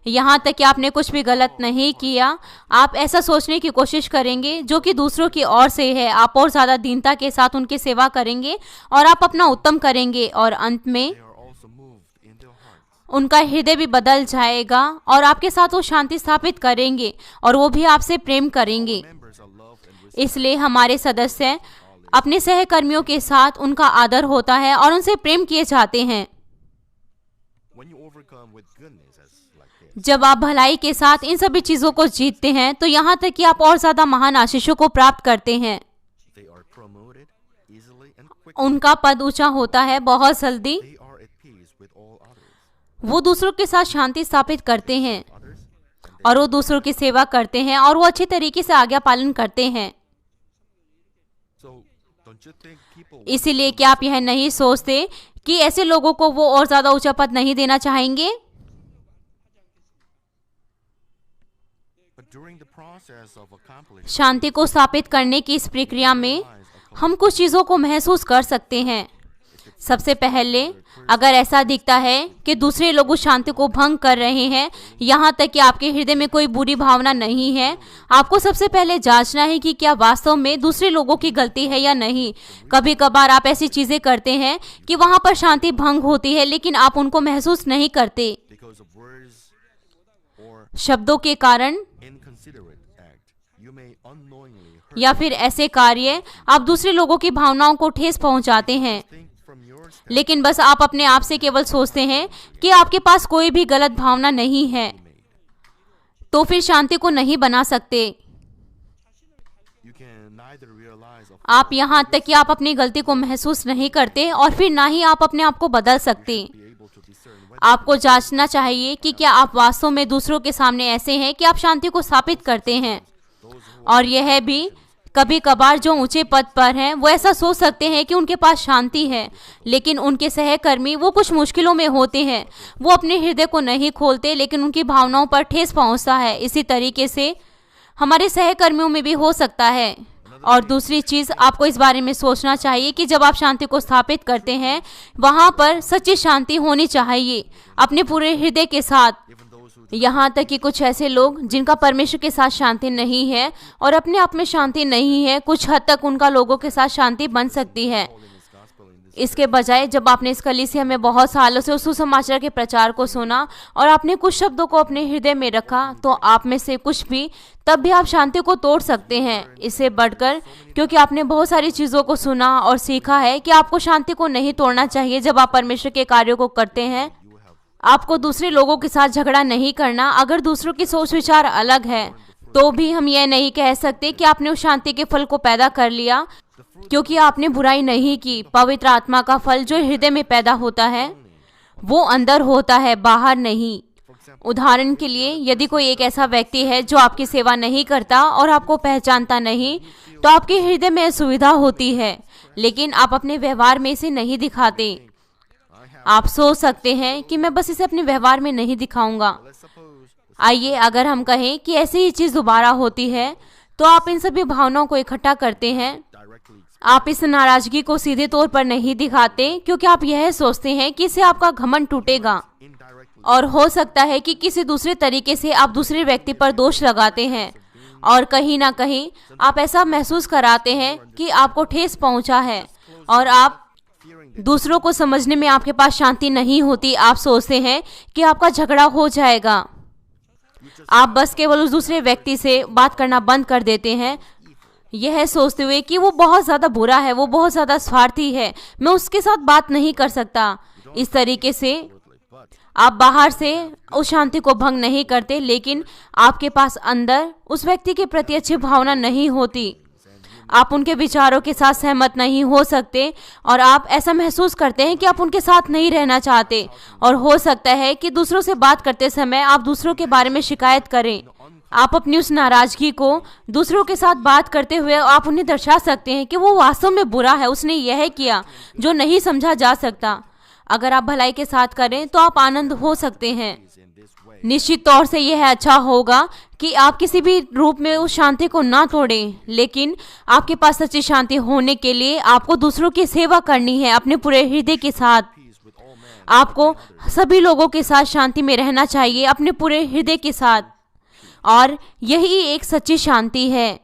यहाँ तक कि आपने कुछ भी गलत नहीं किया, आप ऐसा सोचने की कोशिश करेंगे जो कि दूसरों की ओर से है। आप और ज़्यादा दीनता के साथ उनकी सेवा करेंगे और आप अपना उत्तम करेंगे, और अंत में उनका हृदय भी बदल जाएगा और आपके साथ वो शांति स्थापित करेंगे और वो भी आपसे प्रेम करेंगे। इसलिए हमारे सदस्य अपने सहकर्मियों के साथ उनका आदर होता है और उनसे प्रेम किए जाते हैं। जब आप भलाई के साथ इन सभी चीजों को जीतते हैं, तो यहाँ तक कि आप और ज्यादा महान आशीषों को प्राप्त करते हैं। उनका पद ऊंचा होता है बहुत जल्दी। वो दूसरों के साथ शांति स्थापित करते हैं और वो दूसरों की सेवा करते हैं और वो अच्छे तरीके से आज्ञा पालन करते हैं। इसीलिए क्या आप यह नहीं सोचते कि ऐसे लोगों को वो और ज्यादा ऊंचा पद नहीं देना चाहेंगे? शांति को स्थापित करने की इस प्रक्रिया में हम कुछ चीजों को महसूस कर सकते हैं। सबसे पहले, अगर ऐसा दिखता है कि दूसरे लोग उस शांति को भंग कर रहे हैं, यहाँ तक कि आपके हृदय में कोई बुरी भावना नहीं है, आपको सबसे पहले जांचना है कि क्या वास्तव में दूसरे लोगों की गलती है या नहीं। कभी कभार आप ऐसी चीजें करते हैं कि वहाँ पर शांति भंग होती है, लेकिन आप उनको महसूस नहीं करते। शब्दों के कारण या फिर ऐसे कार्य आप दूसरे लोगों की भावनाओं को ठेस पहुंचाते हैं, लेकिन बस आप अपने आप से केवल सोचते हैं कि आपके पास कोई भी गलत भावना नहीं है, तो फिर शांति को नहीं बना सकते। आप यहाँ तक कि आप अपनी गलती को महसूस नहीं करते और फिर ना ही आप अपने आप को बदल सकते। आपको जांचना चाहिए कि क्या आप वास्तव में दूसरों के सामने ऐसे हैं कि आप शांति को स्थापित करते हैं। और यह भी कभी कभार जो ऊंचे पद पर हैं वो ऐसा सोच सकते हैं कि उनके पास शांति है, लेकिन उनके सहकर्मी वो कुछ मुश्किलों में होते हैं। वो अपने हृदय को नहीं खोलते, लेकिन उनकी भावनाओं पर ठेस पहुंचता है। इसी तरीके से हमारे सहकर्मियों में भी हो सकता है। और दूसरी चीज, आपको इस बारे में सोचना चाहिए कि जब आप शांति को स्थापित करते हैं, वहां पर सच्ची शांति होनी चाहिए अपने पूरे हृदय के साथ। यहाँ तक कि कुछ ऐसे लोग जिनका परमेश्वर के साथ शांति नहीं है और अपने आप में शांति नहीं है, कुछ हद तक उनका लोगों के साथ शांति बन सकती है। इसके बजाय जब आपने इस कलीसिया में बहुत सालों से उस सुसमाचार के प्रचार को सुना और आपने कुछ शब्दों को अपने हृदय में रखा, तो आप में से कुछ भी तब भी आप शांति को तोड़ सकते हैं। इससे बढ़कर, क्योंकि आपने बहुत सारी चीज़ों को सुना और सीखा है कि आपको शांति को नहीं तोड़ना चाहिए जब आप परमेश्वर के कार्यों को करते हैं। आपको दूसरे लोगों के साथ झगड़ा नहीं करना। अगर दूसरों की सोच विचार अलग है, तो भी हम यह नहीं कह सकते कि आपने उस शांति के फल को पैदा कर लिया, क्योंकि आपने बुराई नहीं की। पवित्र आत्मा का फल जो हृदय में पैदा होता है वो अंदर होता है, बाहर नहीं। उदाहरण के लिए, यदि कोई एक ऐसा व्यक्ति है जो आपकी सेवा नहीं करता और आपको पहचानता नहीं, तो आपके हृदय में असुविधा होती है, लेकिन आप अपने व्यवहार में इसे नहीं दिखाते। आप सोच सकते हैं कि मैं बस इसे अपने व्यवहार में नहीं दिखाऊंगा। आइए अगर हम कहें कि ऐसी ही चीज दोबारा होती है, तो आप इन सभी भावनाओं को इकट्ठा करते हैं। आप इस नाराजगी को सीधे तौर पर नहीं दिखाते, क्योंकि आप यह सोचते हैं कि इससे आपका घमंड टूटेगा, और हो सकता है कि किसी दूसरे तरीके से आप दूसरे व्यक्ति पर दोष लगाते हैं, और कहीं ना कहीं आप ऐसा महसूस कराते हैं कि आपको ठेस पहुंचा है, और आप दूसरों को समझने में आपके पास शांति नहीं होती। आप सोचते हैं कि आपका झगड़ा हो जाएगा। आप बस केवल उस दूसरे व्यक्ति से बात करना बंद कर देते हैं, यह सोचते हुए कि वो बहुत ज़्यादा बुरा है, वो बहुत ज़्यादा स्वार्थी है, मैं उसके साथ बात नहीं कर सकता। इस तरीके से आप बाहर से उस शांति को भंग नहीं करते, लेकिन आपके पास अंदर उस व्यक्ति के प्रति अच्छी भावना नहीं होती। आप उनके विचारों के साथ सहमत नहीं हो सकते, और आप ऐसा महसूस करते हैं कि आप उनके साथ नहीं रहना चाहते। और हो सकता है कि दूसरों से बात करते समय आप दूसरों के बारे में शिकायत करें। आप अपनी उस नाराजगी को दूसरों के साथ बात करते हुए आप उन्हें दर्शा सकते हैं कि वो वास्तव में बुरा है, उसने यह किया जो नहीं समझा जा सकता। अगर आप भलाई के साथ करें तो आप आनंद हो सकते हैं। निश्चित तौर से यह अच्छा होगा कि आप किसी भी रूप में उस शांति को ना तोड़ें, लेकिन आपके पास सच्ची शांति होने के लिए आपको दूसरों की सेवा करनी है अपने पूरे हृदय के साथ। आपको सभी लोगों के साथ शांति में रहना चाहिए अपने पूरे हृदय के साथ, और यही एक सच्ची शांति है।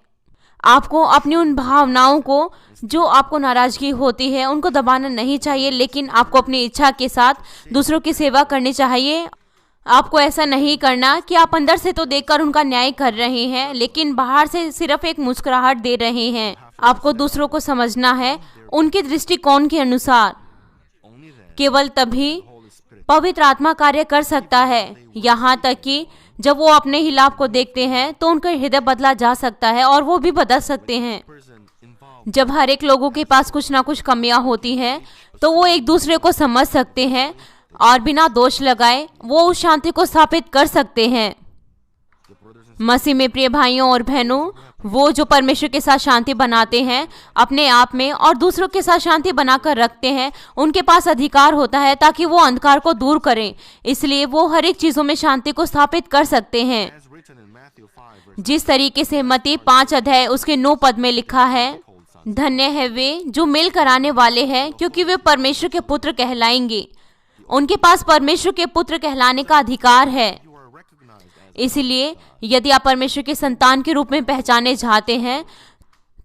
आपको अपनी उन भावनाओं को जो आपको नाराजगी होती है उनको दबाना नहीं चाहिए, लेकिन आपको अपनी इच्छा के साथ दूसरों की सेवा करनी चाहिए। आपको ऐसा नहीं करना कि आप अंदर से तो देखकर उनका न्याय कर रहे हैं, लेकिन बाहर से सिर्फ एक मुस्कुराहट दे रहे हैं। आपको दूसरों को समझना है उनके दृष्टिकोण के अनुसार। केवल तभी पवित्र आत्मा कार्य कर सकता है। यहाँ तक कि जब वो अपने ही लाभ को देखते हैं तो उनका हृदय बदला जा सकता है, और वो भी बदल सकते हैं। जब हर एक लोगों के पास कुछ ना कुछ कमियां होती हैं, तो वो एक दूसरे को समझ सकते हैं और बिना दोष लगाए वो उस शांति को स्थापित कर सकते हैं। मसीह में प्रिय भाइयों और बहनों, वो जो परमेश्वर के साथ शांति बनाते हैं, अपने आप में और दूसरों के साथ शांति बनाकर रखते हैं, उनके पास अधिकार होता है ताकि वो अंधकार को दूर करें। इसलिए वो हर एक चीजों में शांति को स्थापित कर सकते हैं। जिस तरीके से मत्ती 5 अध्याय उसके 9 पद में लिखा है, धन्य है वे जो मेल कराने वाले हैं, क्योंकि वे परमेश्वर के पुत्र कहलाएंगे। उनके पास परमेश्वर के पुत्र कहलाने का अधिकार है। इसलिए यदि आप परमेश्वर के संतान के रूप में पहचाने चाहते हैं,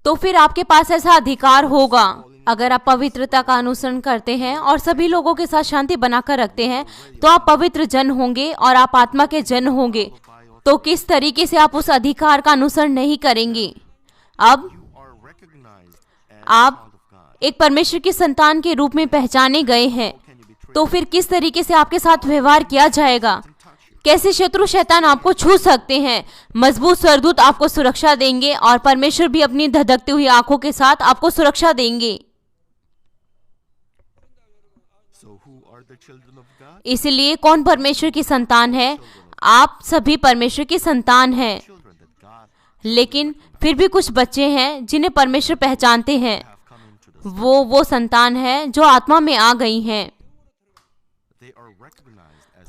तो फिर आपके पास ऐसा अधिकार होगा। अगर आप पवित्रता का अनुसरण करते हैं और सभी लोगों के साथ शांति बनाकर रखते हैं, तो आप पवित्र जन होंगे और आप आत्मा के जन होंगे। तो किस तरीके से आप उस अधिकार का अनुसरण नहीं करेंगे? अब आप एक परमेश्वर के संतान के रूप में पहचाने गए हैं, तो फिर किस तरीके से आपके साथ व्यवहार किया जाएगा? कैसे शत्रु शैतान आपको छू सकते हैं? मजबूत स्वर्गदूत आपको सुरक्षा देंगे, और परमेश्वर भी अपनी धधकती हुई आंखों के साथ आपको सुरक्षा देंगे। इसलिए कौन परमेश्वर की संतान है? आप सभी परमेश्वर की संतान हैं। लेकिन फिर भी कुछ बच्चे हैं जिन्हें परमेश्वर पहचानते हैं। वो संतान है जो आत्मा में आ गई हैं।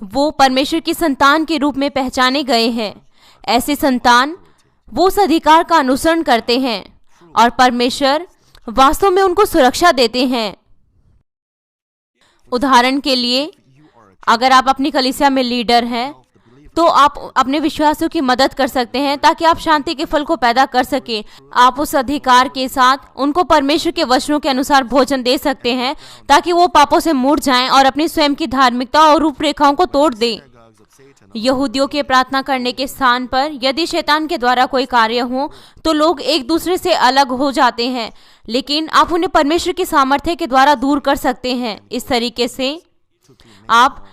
वो परमेश्वर की संतान के रूप में पहचाने गए हैं। ऐसे संतान वो उस अधिकार का अनुसरण करते हैं, और परमेश्वर वास्तव में उनको सुरक्षा देते हैं। उदाहरण के लिए, अगर आप अपनी कलीसिया में लीडर हैं, तो आप अपने विश्वासियों की मदद कर सकते हैं ताकि आप शांति के फल को पैदा कर सके। आप उस अधिकार के साथ उनको परमेश्वर के वचनों के अनुसार भोजन दे सकते हैं ताकि वो पापों से मुड़ जाएं और अपनी स्वयं की धार्मिकता और रूपरेखाओं को तोड़ दें। यहूदियों के प्रार्थना करने के स्थान पर यदि शैतान के द्वारा कोई कार्य हो तो लोग एक दूसरे से अलग हो जाते हैं, लेकिन आप उन्हें परमेश्वर की सामर्थ्य के द्वारा दूर कर सकते हैं। इस तरीके से आप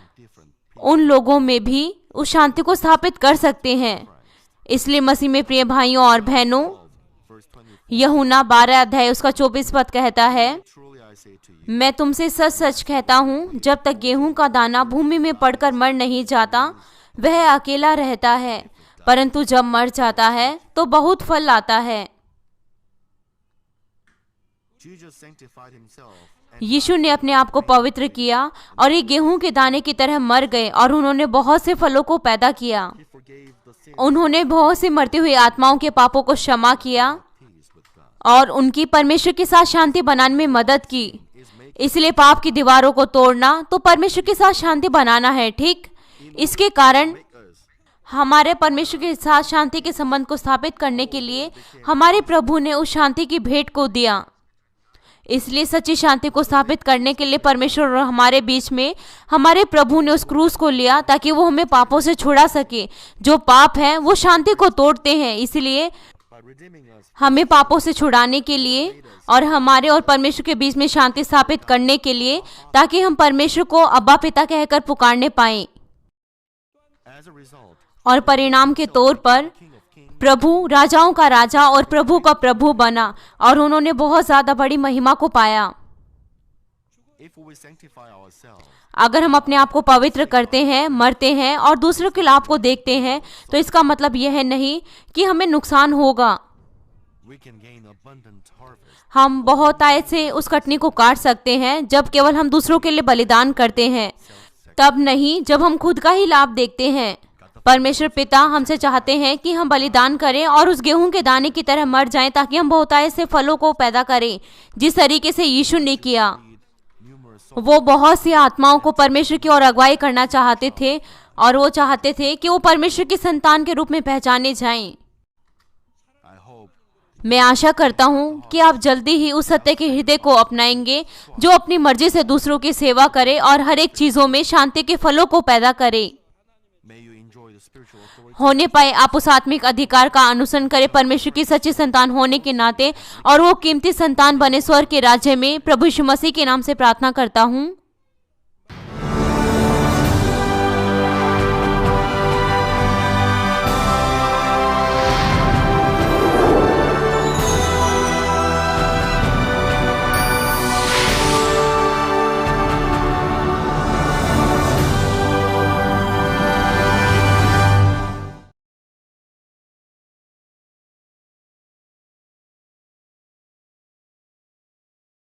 उन लोगों में भी उस शांति को स्थापित कर सकते हैं। इसलिए मसीह में प्रिय भाइयों और बहनों, यूहन्ना 12 अध्याय उसका 24 पद कहता है,
Truly I say to you,
मैं तुमसे सच सच कहता हूँ, जब तक गेहूं का दाना भूमि में पड़कर मर नहीं जाता वह अकेला रहता है, परंतु जब मर जाता है तो बहुत फल लाता है।
Jesus sanctified himself and
यीशु ने अपने आप को पवित्र किया और ये गेहूं के दाने की तरह मर गए और उन्होंने बहुत से फलों को पैदा किया।
he forgave the sin
उन्होंने बहुत सी मरती हुई आत्माओं के पापों को क्षमा किया
peace with God.
और उनकी परमेश्वर के साथ शांति बनाने में मदद की। इसलिए पाप की दीवारों को तोड़ना तो परमेश्वर के साथ शांति बनाना है, ठीक। इसके कारण हमारे परमेश्वर के साथ शांति के संबंध को स्थापित करने के लिए हमारे प्रभु ने उस शांति की भेंट को दिया। इसलिए सच्ची शांति को स्थापित करने के लिए परमेश्वर और हमारे बीच में हमारे प्रभु ने उस क्रूस को लिया ताकि वो हमें पापों से छुड़ा सके। जो पाप हैं वो शांति को तोड़ते हैं, इसलिए
By redeeming us,
हमें पापों से छुड़ाने के लिए और हमारे और परमेश्वर के बीच में शांति स्थापित करने के लिए, ताकि हम परमेश्वर को अब्बा पिता कहकर पुकारने पाएं।
as a result,
और परिणाम के तौर पर
King of Kings,
प्रभु राजाओं का राजा और प्रभु का प्रभु बना और उन्होंने बहुत ज्यादा बड़ी महिमा को पाया।
if we sanctify ourselves,
अगर हम अपने आप को पवित्र करते हैं, मरते हैं और दूसरों के लाभ को देखते हैं, तो इसका मतलब यह नहीं कि हमें नुकसान होगा।
we can gain abundant harvest.
हम बहुत आय से उस कटनी को काट सकते हैं जब केवल हम दूसरों के लिए बलिदान करते हैं, तब नहीं जब हम खुद का ही लाभ देखते हैं। परमेश्वर पिता हमसे चाहते हैं कि हम बलिदान करें और उस गेहूं के दाने की तरह मर जाएं ताकि हम बहुतायत से फलों को पैदा करें, जिस तरीके से यीशु ने किया।
Numerous
वो बहुत सी आत्माओं को परमेश्वर की ओर अगुवाई करना चाहते थे और वो चाहते थे कि वो परमेश्वर की संतान के रूप में पहचाने जाएं।
I hope
मैं आशा करता हूँ कि आप जल्दी ही उस सत्य के हृदय को अपनाएंगे जो अपनी मर्जी से दूसरों की सेवा करे और हर एक चीजों में शांति के फलों को पैदा करे।
may you enjoy the spiritual authority
होने पाए आप उस आत्मिक अधिकार का अनुसरण करें परमेश्वर की सच्ची संतान होने के नाते, और वो कीमती संतान बने स्वर्ग के राज्य में। प्रभु यीशु मसीह के नाम से प्रार्थना करता हूँ,